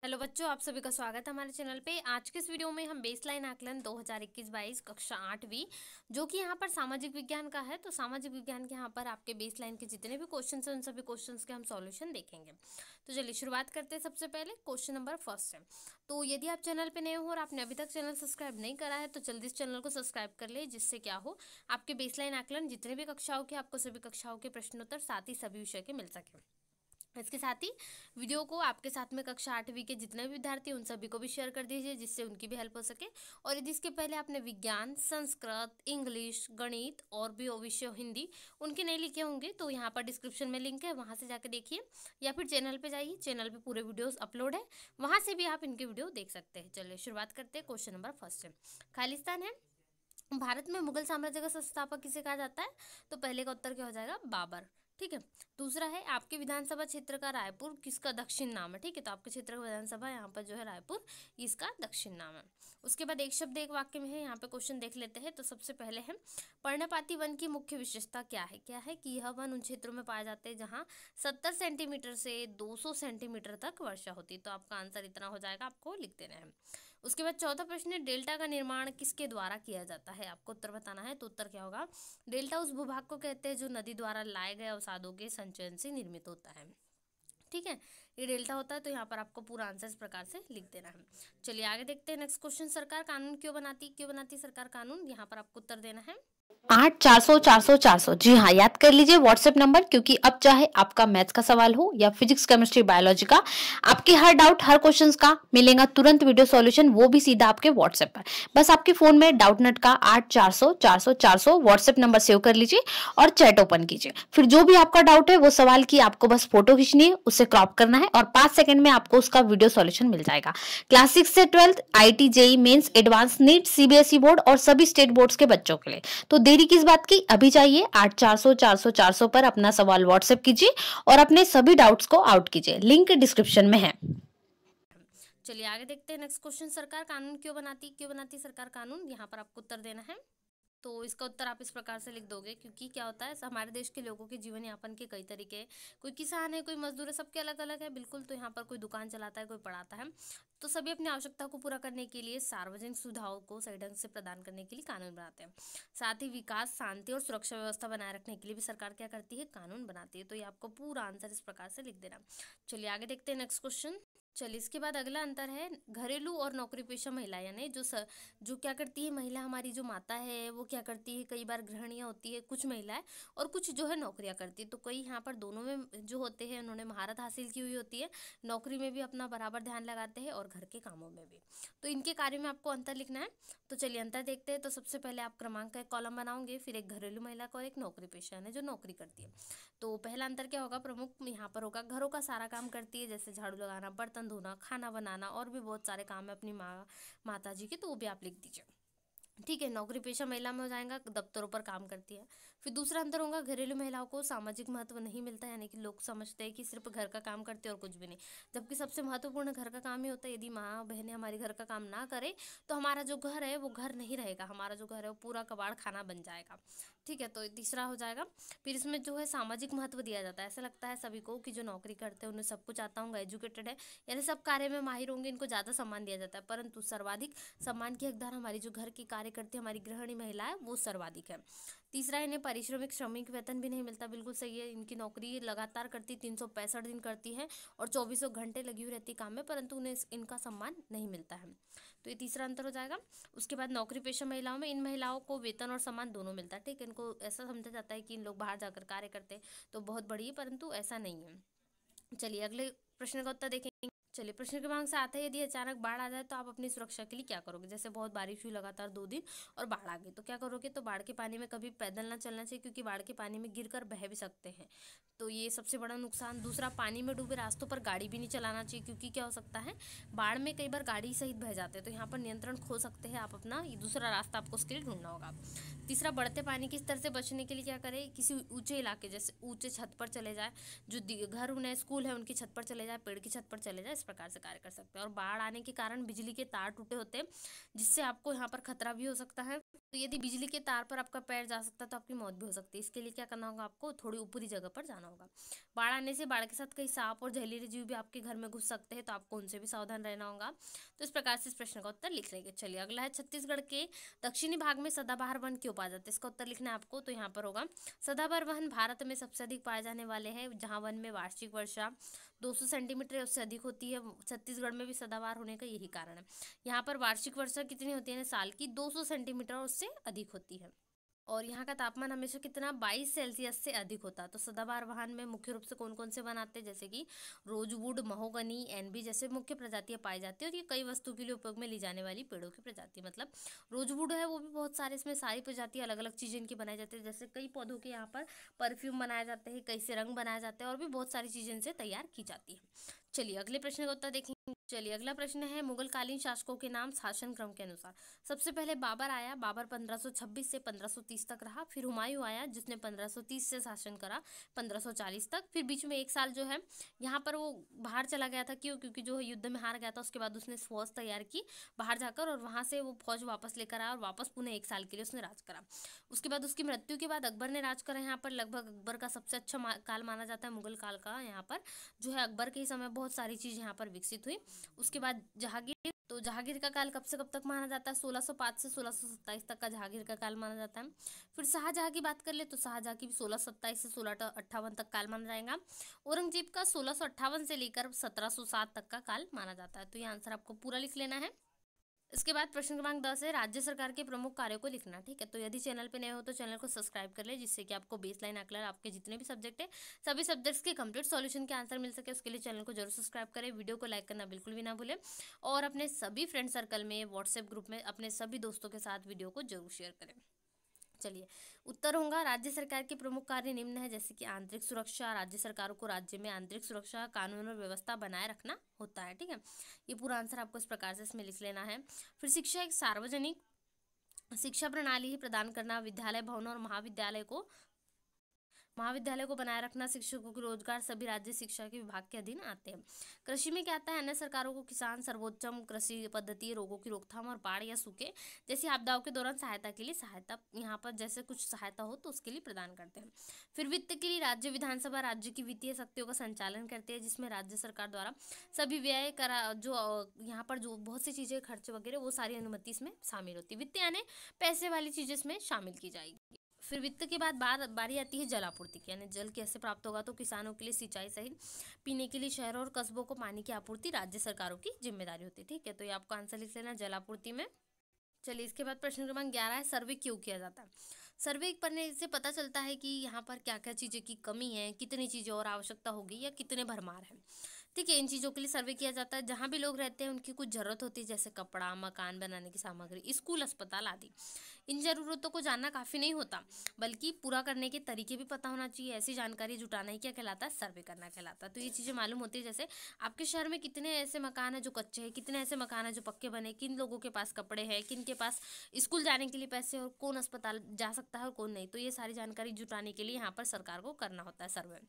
Hello बच्चों, आप सभी का स्वागत है हमारे चैनल पे। आज के इस वीडियो में हम बेसलाइन आकलन 2021-22 कक्षा 8वीं जो कि यहाँ पर सामाजिक विज्ञान का है, तो सामाजिक विज्ञान के यहाँ पर आपके बेसलाइन के जितने भी क्वेश्चन हैं उन सभी क्वेश्चंस के हम सॉल्यूशन देखेंगे। तो चलिए शुरुआत करते हैं। सबसे पहले क्वेश्चन नंबर फर्स्ट है। तो यदि आप चैनल पर नए हो और आपने अभी तक चैनल सब्सक्राइब नहीं करा है तो जल्दी इस चैनल को सब्सक्राइब कर ले, जिससे क्या हो आपके बेसलाइन आकलन जितने भी कक्षाओं के आपको सभी कक्षाओं के प्रश्नोत्तर साथ ही सभी विषय के मिल सके। इसके साथ ही वीडियो को आपके साथ में कक्षा 8वीं के जितने भी विद्यार्थी उन सभी को भी शेयर कर दीजिए, जिससे उनकी भी हेल्प हो सके। और यदि इसके पहले आपने विज्ञान, संस्कृत, इंग्लिश, गणित और भी विषय हिंदी उनके नहीं लिखे होंगे तो यहाँ पर डिस्क्रिप्शन में लिंक है, वहाँ से जाकर देखिए, या फिर चैनल पे जाइए, चैनल पे पूरे वीडियोस अपलोड है, वहाँ से भी आप इनके वीडियो देख सकते हैं। चलिए शुरुआत करते हैं। क्वेश्चन नंबर फर्स्ट है, खालिस्तान है भारत में मुगल साम्राज्य का संस्थापक किसे कहा जाता है? तो पहले का उत्तर क्या हो जाएगा? बाबर। ठीक है। दूसरा है, आपके विधानसभा क्षेत्र का रायपुर किसका दक्षिण नाम है? ठीक है, तो आपके क्षेत्र का विधानसभा यहाँ पर जो है रायपुर, इसका दक्षिण नाम है। उसके बाद एक शब्द एक वाक्य में है, यहाँ पे क्वेश्चन देख लेते हैं। तो सबसे पहले है, पर्णपाती वन की मुख्य विशेषता क्या है? क्या है कि यह वन उन क्षेत्रों में पाए जाते हैं जहाँ 70 सेंटीमीटर से 200 सेंटीमीटर तक वर्षा होती है। तो आपका आंसर इतना हो जाएगा, आपको लिख देना है। उसके बाद चौथा प्रश्न है, डेल्टा का निर्माण किसके द्वारा किया जाता है? आपको उत्तर बताना है। तो उत्तर क्या होगा? डेल्टा उस भूभाग को कहते हैं जो नदी द्वारा लाए गए अवसादों के संचयन से निर्मित होता है। ठीक है, ये डेल्टा होता है। तो यहाँ पर आपको पूरा आंसर इस प्रकार से लिख देना है। चलिए आगे देखते हैं। नेक्स्ट क्वेश्चन, सरकार कानून क्यों बनाती सरकार कानून? यहाँ पर आपको उत्तर देना है। 8 400 400 400। जी हाँ, याद कर लीजिए व्हाट्सएप नंबर, क्योंकि अब चाहे आपका मैथ्स का सवाल हो या फिजिक्स, केमिस्ट्री, बायोलॉजी का, आपके हर डाउट, हर क्वेश्चन का मिलेगा तुरंत वीडियो सॉल्यूशन, वो भी सीधा आपके व्हाट्सएप पर। बस आपके फोन में डाउटनेट का 8 400 400 400 व्हाट्सएप नंबर सेव कर लीजिए और चैट ओपन कीजिए। फिर जो भी आपका डाउट है वो सवाल की आपको बस फोटो खींचनी है, उसे क्रॉप करना है और 5 सेकंड में आपको उसका वीडियो सॉल्यूशन मिल जाएगा। क्लास 6 से 12th, IIT, JEE mains, advance, NEET, CBSE board और सभी स्टेट बोर्ड्स के बच्चों के लिए। तो देरी किस बात की, अभी चाहिए 8 400 400 400 पर अपना सवाल व्हाट्सएप कीजिए और अपने सभी डाउट्स को आउट कीजिए। लिंक डिस्क्रिप्शन में है। चलिए आगे देखते हैं। नेक्स्ट क्वेश्चन, सरकार कानून क्यों बनाती सरकार कानून? यहाँ पर आपको उत्तर देना है। तो इसका उत्तर आप इस प्रकार से लिख दोगे, क्योंकि क्या होता है, हमारे देश के लोगों के जीवन यापन के कई तरीके हैं। कोई किसान है, कोई मजदूर है, सबके अलग अलग है बिल्कुल। तो यहाँ पर कोई दुकान चलाता है, कोई पढ़ाता है, तो सभी अपनी आवश्यकता को पूरा करने के लिए सार्वजनिक सुविधाओं को सही ढंग से प्रदान करने के लिए कानून बनाते हैं। साथ ही विकास, शांति और सुरक्षा व्यवस्था बनाए रखने के लिए भी सरकार क्या करती है? कानून बनाती है। तो ये आपको पूरा आंसर इस प्रकार से लिख देना। चलिए आगे देखते हैं। नेक्स्ट क्वेश्चन, चलिए इसके बाद अगला अंतर है, घरेलू और नौकरी पेशा महिला, यानी जो क्या करती है महिला, हमारी जो माता है वो क्या करती है, कई बार गृहिणियाँ होती है कुछ महिलाएं, और कुछ जो है नौकरियां करती है। तो कई यहाँ पर दोनों में जो होते हैं उन्होंने महारत हासिल की हुई होती है, नौकरी में भी अपना बराबर ध्यान लगाते हैं और घर के कामों में भी। तो इनके कार्यों में आपको अंतर लिखना है। तो चलिए अंतर देखते हैं। तो सबसे पहले आप क्रमांक का एक कॉलम बनाओगे, फिर एक घरेलू महिला का और एक नौकरी पेशा यानी जो नौकरी करती है। तो पहला अंतर क्या होगा? प्रमुख यहाँ पर होगा, घरों का सारा काम करती है, जैसे झाड़ू लगाना, बर्तन धोना, खाना बनाना और भी बहुत सारे काम है अपनी माता जी के, तो वो भी आप लिख दीजिए। ठीक है, नौकरी पेशा महिला में हो जाएगा, दफ्तरों पर काम करती है। फिर दूसरा अंतर होगा, घरेलू महिलाओं को सामाजिक महत्व नहीं मिलता, यानी कि लोग समझते हैं कि सिर्फ घर का काम करते हैं और कुछ भी नहीं, जबकि सबसे महत्वपूर्ण घर का काम ही होता है। यदि माँ बहनें हमारी घर का काम ना करे तो हमारा जो घर है वो घर नहीं रहेगा, हमारा जो घर है वो पूरा कबाड़ खाना बन जाएगा। ठीक है, तो तीसरा हो जाएगा। फिर इसमें जो है सामाजिक महत्व दिया जाता है। ऐसा लगता है सभी को कि जो नौकरी करते हैं उन्हें सब कुछ आता होगा, एजुकेटेड है, यानी सब कार्य में माहिर होंगे, इनको ज़्यादा सम्मान दिया जाता है। परंतु सर्वाधिक सम्मान की हकदार हमारी जो घर की कार्य करती है, हमारी गृहिणी महिला है, वो सर्वाधिक है। तीसरा, इन्हें पारिश्रमिक श्रमिक वेतन भी नहीं मिलता। बिल्कुल सही है, इनकी नौकरी लगातार करती 365 दिन करती है और 24 घंटे लगी हुई रहती काम में, परंतु उन्हें इनका सम्मान नहीं मिलता है। तो ये तीसरा अंतर हो जाएगा। उसके बाद नौकरी पेशा महिलाओं में, इन महिलाओं को वेतन और सम्मान दोनों मिलता है। ठीक है, इनको ऐसा समझा जाता है कि इन लोग बाहर जाकर कार्य करते हैं तो बहुत बड़ी है, परंतु ऐसा नहीं है। चलिए अगले प्रश्न का उत्तर देखेंगे। चलिए प्रश्न क्रमांक 7 है, यदि अचानक बाढ़ आ जाए तो आप अपनी सुरक्षा के लिए क्या करोगे? जैसे बहुत बारिश हुई लगातार 2 दिन और बाढ़ आ गई, तो क्या करोगे? तो बाढ़ के पानी में कभी पैदल ना चलना चाहिए, क्योंकि बाढ़ के पानी में गिरकर बह भी सकते हैं, तो ये सबसे बड़ा नुकसान। दूसरा, पानी में डूबे रास्तों पर गाड़ी भी नहीं चलाना चाहिए, क्योंकि क्या हो सकता है, बाढ़ में कई बार गाड़ी सहित बह जाते हैं, तो यहाँ पर नियंत्रण खो सकते हैं आप अपना, ये दूसरा रास्ता आपको उसके लिए ढूंढना होगा। तीसरा, बढ़ते पानी की स्तर से बचने के लिए क्या करें? किसी ऊंचे इलाके, जैसे ऊंचे छत पर चले जाए, जो घर उन्हें स्कूल है उनकी छत पर चले जाए, पेड़ की छत पर चले जाए, इस प्रकार से कार्य कर सकते हैं। और बाढ़ आने के कारण बिजली के तार टूटे होते हैं, जिससे आपको यहाँ पर खतरा भी हो सकता है। तो यदि बिजली के तार पर आपका पैर जा सकता है तो आपकी मौत भी हो सकती है। इसके लिए क्या करना होगा, आपको थोड़ी ऊपरी जगह पर जाना होगा। बाढ़ आने से बाढ़ के साथ कई सांप और जहरीले जीव भी आपके घर में घुस सकते हैं, तो आपको उनसे भी सावधान रहना होगा। तो इस प्रकार से इस प्रश्न का उत्तर लिख लेंगे। चलिए अगला है, छत्तीसगढ़ के दक्षिणी भाग में सदाबहार वन क्यों पाया जाता है? इसका उत्तर लिखना है आपको। तो यहाँ पर होगा, सदाबहार वन भारत में सबसे अधिक पाए जाने वाले हैं, जहाँ वन में वार्षिक वर्षा 200 सेंटीमीटर उससे अधिक होती है। छत्तीसगढ़ में भी सदाबहार होने का यही कारण है। यहाँ पर वार्षिक वर्षा कितनी होती है, साल की 200 सेंटीमीटर उससे अधिक होती है। और यहाँ का तापमान हमेशा कितना, 22 सेल्सियस से अधिक होता है। तो सदाबहार वाहन में मुख्य रूप से कौन कौन से वन आते हैं, जैसे कि रोजवुड, महोगनी, एनबी जैसे मुख्य प्रजातियां पाई जाती है। और ये कई वस्तु के लिए उपयोग में ली जाने वाली पेड़ों की प्रजाति, मतलब रोजवुड है वो भी बहुत सारे, इसमें सारी प्रजातियां अलग अलग चीज़ें इनकी बनाई जाती है। जैसे कई पौधों के यहाँ पर परफ्यूम बनाए जाते हैं, कई से रंग बनाए जाते हैं, और भी बहुत सारी चीज़ें इनसे तैयार की जाती है। चलिए अगले प्रश्न का उत्तर देखेंगे। चलिए अगला प्रश्न है, मुगल कालीन शासकों के नाम शासन क्रम के अनुसार। सबसे पहले बाबर आया, बाबर 1526 से 1530 तक रहा। फिर हुमायूं आया, जिसने 1530 से शासन करा 1540 तक। फिर बीच में एक साल जो है यहाँ पर वो बाहर चला गया था, क्यों, क्योंकि जो युद्ध में हार गया था। उसके बाद उसने फौज तैयार की बाहर जाकर, और वहाँ से वो फौज वापस लेकर आया और वापस पुनः एक साल के लिए उसने राज करा। उसके बाद उसकी मृत्यु के बाद अकबर ने राज करा यहाँ पर। लगभग अकबर का सबसे अच्छा काल माना जाता है मुगल काल का। यहाँ पर जो है अकबर के ही समय बहुत सारी चीज़ यहाँ पर विकसित हुई। उसके बाद जहांगीर, तो जहांगीर का काल कब से कब तक माना जाता है, 1605 से 1627 तक का जहांगीर का काल माना जाता है। फिर शाहजहां की बात कर ले तो शाहजहां की भी 1627 से 1658 तक काल माना जाएगा। औरंगजेब का 1658 से लेकर 1707 तक का काल माना जाता है। तो ये आंसर आपको पूरा लिख लेना है। इसके बाद प्रश्न क्रमांक 10 है, राज्य सरकार के प्रमुख कार्यों को लिखना। ठीक है, तो यदि चैनल पे नए हो तो चैनल को सब्सक्राइब कर ले, जिससे कि आपको बेसलाइन आकलन आपके जितने भी सब्जेक्ट है सभी सब्जेक्ट्स के कंप्लीट सॉल्यूशन के आंसर मिल सके। उसके लिए चैनल को जरूर सब्सक्राइब करें, वीडियो को लाइक करना बिल्कुल भी ना भूलें, और अपने सभी फ्रेंड सर्कल में, व्हाट्सएप ग्रुप में अपने सभी दोस्तों के साथ वीडियो को जरूर शेयर करें। चलिए उत्तर होगा, राज्य सरकार के प्रमुख कार्य निम्न है, जैसे कि आंतरिक सुरक्षा, राज्य सरकारों को राज्य में आंतरिक सुरक्षा, कानून और व्यवस्था बनाए रखना होता है। ठीक है, ये पूरा आंसर आपको इस प्रकार से इसमें लिख लेना है। फिर शिक्षा एक सार्वजनिक शिक्षा प्रणाली ही प्रदान करना, विद्यालय भवनों और महाविद्यालय को बनाए रखना, शिक्षकों के रोजगार सभी राज्य शिक्षा के विभाग के अधीन आते हैं। कृषि में क्या आता है, अन्य सरकारों को किसान सर्वोत्तम कृषि पद्धति, रोगों की रोकथाम और बाढ़ या सूखे जैसी आपदाओं के दौरान सहायता के लिए यहाँ पर जैसे कुछ सहायता हो तो उसके लिए प्रदान करते हैं। फिर वित्त के लिए राज्य विधानसभा राज्य की वित्तीय शक्तियों का संचालन करते हैं, जिसमें राज्य सरकार द्वारा सभी व्यय करा, जो यहाँ पर जो बहुत सी चीज़ें खर्च वगैरह वो सारी अनुमति इसमें शामिल होती है। वित्त यानी पैसे वाली चीज़ें इसमें शामिल की जाएगी। फिर वित्त के बाद बारी आती है जल आपूर्ति की, यानी जल कैसे प्राप्त होगा, तो किसानों के लिए सिंचाई सहित पीने के लिए शहरों और कस्बों को पानी की आपूर्ति राज्य सरकारों की जिम्मेदारी होती है। ठीक है, तो ये आपको आंसर लिख लेना जल आपूर्ति में। चलिए इसके बाद प्रश्न क्रमांक 11 है, सर्वे क्यों किया जाता है? सर्वे करने से पता चलता है कि यहाँ पर क्या क्या चीज़ें की कमी है, कितनी चीज़ें और आवश्यकता होगी, या कितने भरमार है। ठीक है, इन चीज़ों के लिए सर्वे किया जाता है। जहाँ भी लोग रहते हैं उनकी कुछ ज़रूरत होती है, जैसे कपड़ा, मकान बनाने की सामग्री, स्कूल, अस्पताल आदि। इन ज़रूरतों को जानना काफ़ी नहीं होता, बल्कि पूरा करने के तरीके भी पता होना चाहिए। ऐसी जानकारी जुटाना ही क्या कहलाता है, सर्वे करना कहलाता है। तो ये चीज़ें मालूम होती है, जैसे आपके शहर में कितने ऐसे मकान हैं जो कच्चे हैं, कितने ऐसे मकान हैं जो पक्के बने, किन लोगों के पास कपड़े हैं, किन के पास स्कूल जाने के लिए पैसे, और कौन अस्पताल जा सकता है और कौन नहीं। तो ये सारी जानकारी जुटाने के लिए यहाँ पर सरकार को करना होता है सर्वे।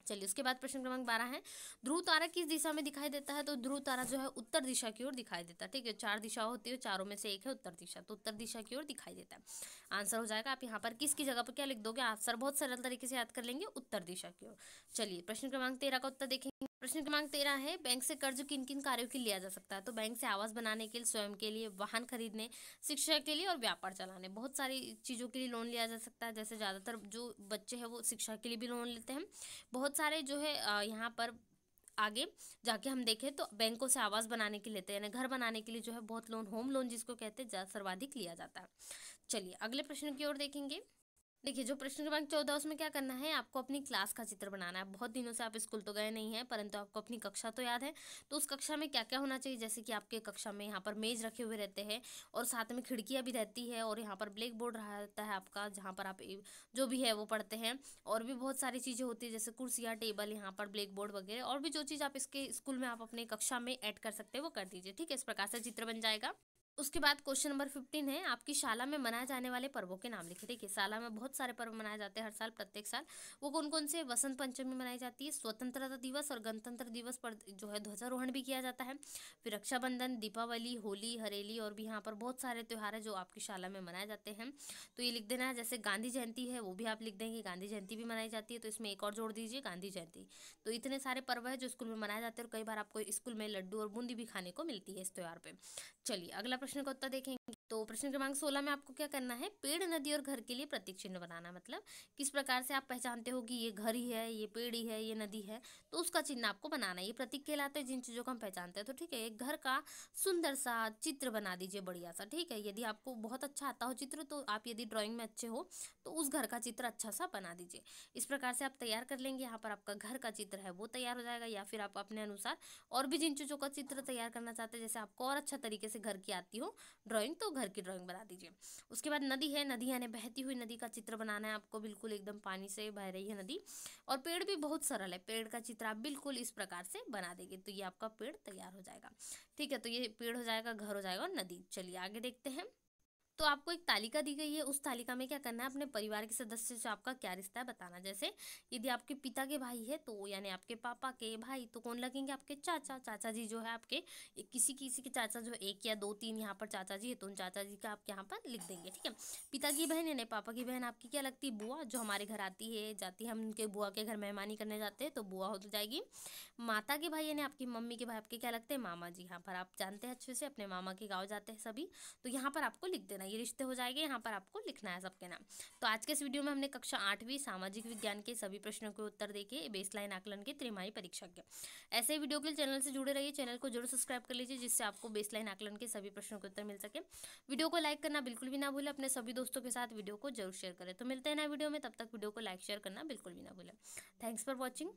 चलिए उसके बाद प्रश्न क्रमांक 12 है, ध्रुव तारा किस दिशा में दिखाई देता है? तो ध्रुव तारा जो है उत्तर दिशा की ओर दिखाई देता है। ठीक है, 4 दिशा होती है, चारों में से एक है उत्तर दिशा, तो उत्तर दिशा की ओर दिखाई देता है। आंसर हो जाएगा, आप यहाँ पर किसकी जगह पर क्या लिख दोगे, आंसर बहुत सरल तरीके से याद कर लेंगे, उत्तर दिशा की ओर। चलिए प्रश्न क्रमांक 13 का उत्तर देखेंगे। प्रश्न क्रमांक 13 है, बैंक से कर्ज किन किन कार्यों के लिए लिया जा सकता है? तो बैंक से आवास बनाने के लिए, स्वयं के लिए, वाहन खरीदने, शिक्षा के लिए और व्यापार चलाने, बहुत सारी चीज़ों के लिए लोन लिया जा सकता है। जैसे ज़्यादातर जो बच्चे हैं वो शिक्षा के लिए भी लोन लेते हैं। बहुत सारे जो है यहाँ पर आगे जाके हम देखें तो बैंकों से आवास बनाने के लिए लेते हैं, यानी घर बनाने के लिए जो है बहुत लोन, होम लोन जिसको कहते हैं, सर्वाधिक लिया जाता है। चलिए अगले प्रश्न की ओर देखेंगे। देखिए जो प्रश्न क्रमांक 14 उसमें क्या करना है, आपको अपनी क्लास का चित्र बनाना है। बहुत दिनों से आप स्कूल तो गए नहीं हैं, परंतु आपको अपनी कक्षा तो याद है। तो उस कक्षा में क्या क्या होना चाहिए, जैसे कि आपके कक्षा में यहाँ पर मेज रखे हुए रहते हैं, और साथ में खिड़कियाँ भी रहती है, और यहाँ पर ब्लैक बोर्ड रहता है आपका, जहाँ पर आप जो भी है वो पढ़ते हैं। और भी बहुत सारी चीज़ें होती है, जैसे कुर्सियाँ, टेबल, यहाँ पर ब्लैक बोर्ड वगैरह, और भी जो चीज़ आप इसके स्कूल में आप अपने कक्षा में ऐड कर सकते हैं वो कर दीजिए। ठीक है, इस प्रकार से चित्र बन जाएगा। उसके बाद क्वेश्चन नंबर 15 है, आपकी शाला में मनाए जाने वाले पर्वों के नाम लिखे। देखिए शाला में बहुत सारे पर्व मनाए जाते हैं हर साल, प्रत्येक साल। वो कौन कौन से? वसंत पंचमी मनाई जाती है, स्वतंत्रता दिवस और गणतंत्र दिवस पर जो है ध्वजारोहण भी किया जाता है, फिर रक्षाबंधन, दीपावली, होली, हरेली और भी यहाँ पर बहुत सारे त्यौहार है जो आपकी शाला में मनाए जाते हैं। तो ये लिख देना है। जैसे गांधी जयंती है वो भी आप लिख देंगे, गांधी जयंती भी मनाई जाती है, तो इसमें एक और जोड़ दीजिए, गांधी जयंती। तो इतने सारे पर्व है जो स्कूल में मनाए जाते हैं, और कई बार आपको स्कूल में लड्डू और बूंदी भी खाने को मिलती है इस त्यौहार पे। चलिए अगला प्रश्न का उत्तर देखेंगे। तो प्रश्न क्रमांक 16 में आपको क्या करना है? पेड़, नदी और घर के लिए प्रतीक चिन्ह बनाना। मतलब किस प्रकार से आप पहचानते हो कि ये घर ही है, ये पेड़ ही है, ये नदी है, तो उसका चिन्ह आपको बनाना है। ये प्रतीक कहलाते हैं जिन चीज़ों को हम पहचानते हैं। तो ठीक है, एक घर का सुंदर सा चित्र बना दीजिए, बढ़िया सा। ठीक है, यदि आपको बहुत अच्छा आता हो चित्र, तो आप यदि ड्राइंग में अच्छे हो तो उस घर का चित्र अच्छा सा बना दीजिए। इस प्रकार से आप तैयार कर लेंगे। यहाँ पर आपका घर का चित्र है वो तैयार हो जाएगा, या फिर आप अपने अनुसार और भी जिन चीज़ों का चित्र तैयार करना चाहते हैं, जैसे आपको और अच्छा तरीके से घर की आती हो ड्राइंग, तो घर की ड्राइंग बना दीजिए। उसके बाद नदी है, नदी यानी बहती हुई नदी का चित्र बनाना है आपको, बिल्कुल एकदम पानी से बह रही है नदी। और पेड़ भी बहुत सरल है, पेड़ का चित्र आप बिल्कुल इस प्रकार से बना देंगे तो ये आपका पेड़ तैयार हो जाएगा। ठीक है, तो ये पेड़ हो जाएगा, घर हो जाएगा और नदी। चलिए आगे देखते हैं। तो आपको एक तालिका दी गई है, उस तालिका में क्या करना है? अपने परिवार के सदस्य से आपका क्या रिश्ता है बताना। जैसे यदि आपके पिता के भाई है तो यानी आपके पापा के भाई, तो कौन लगेंगे? आपके चाचा। चाचा जी जो है आपके, किसी किसी के चाचा जो 1 या 2 3 यहाँ पर चाचा जी है, तो उन चाचा जी का आप यहाँ पर लिख देंगे। ठीक है, पिता की बहन यानी पापा की बहन आपकी क्या लगती है? बुआ, जो हमारे घर आती है जाती है, हम उनके बुआ के घर मेहमानी करने जाते हैं तो बुआ हो जाएगी। माता के भाई यानी आपकी मम्मी के भाई आपके क्या लगते हैं? मामा जी। यहाँ पर आप जानते हैं अच्छे से, अपने मामा के गाँव जाते हैं सभी, तो यहाँ पर आपको लिख देना। ये रिश्ते हो जाएंगे, यहाँ पर आपको लिखना है सबके नाम। तो आज के इस वीडियो में हमने कक्षा 8वीं सामाजिक विज्ञान के सभी प्रश्नों के उत्तर देखे, बेसलाइन आकलन के त्रिमाही परीक्षा के। ऐसे वीडियो के लिए चैनल से जुड़े रहिए, चैनल को जरूर सब्सक्राइब कर लीजिए, जिससे आपको बेसलाइन आकलन के सभी प्रश्नों के उत्तर मिल सके। वीडियो को लाइक करना बिल्कुल भी ना भूलें, अपने सभी दोस्तों के साथ वीडियो को जरूर शेयर करें। तो मिलते हैं नए वीडियो में, तब तक वीडियो को लाइक शेयर करना बिल्कुल भी ना भूलें। Thanks for watching.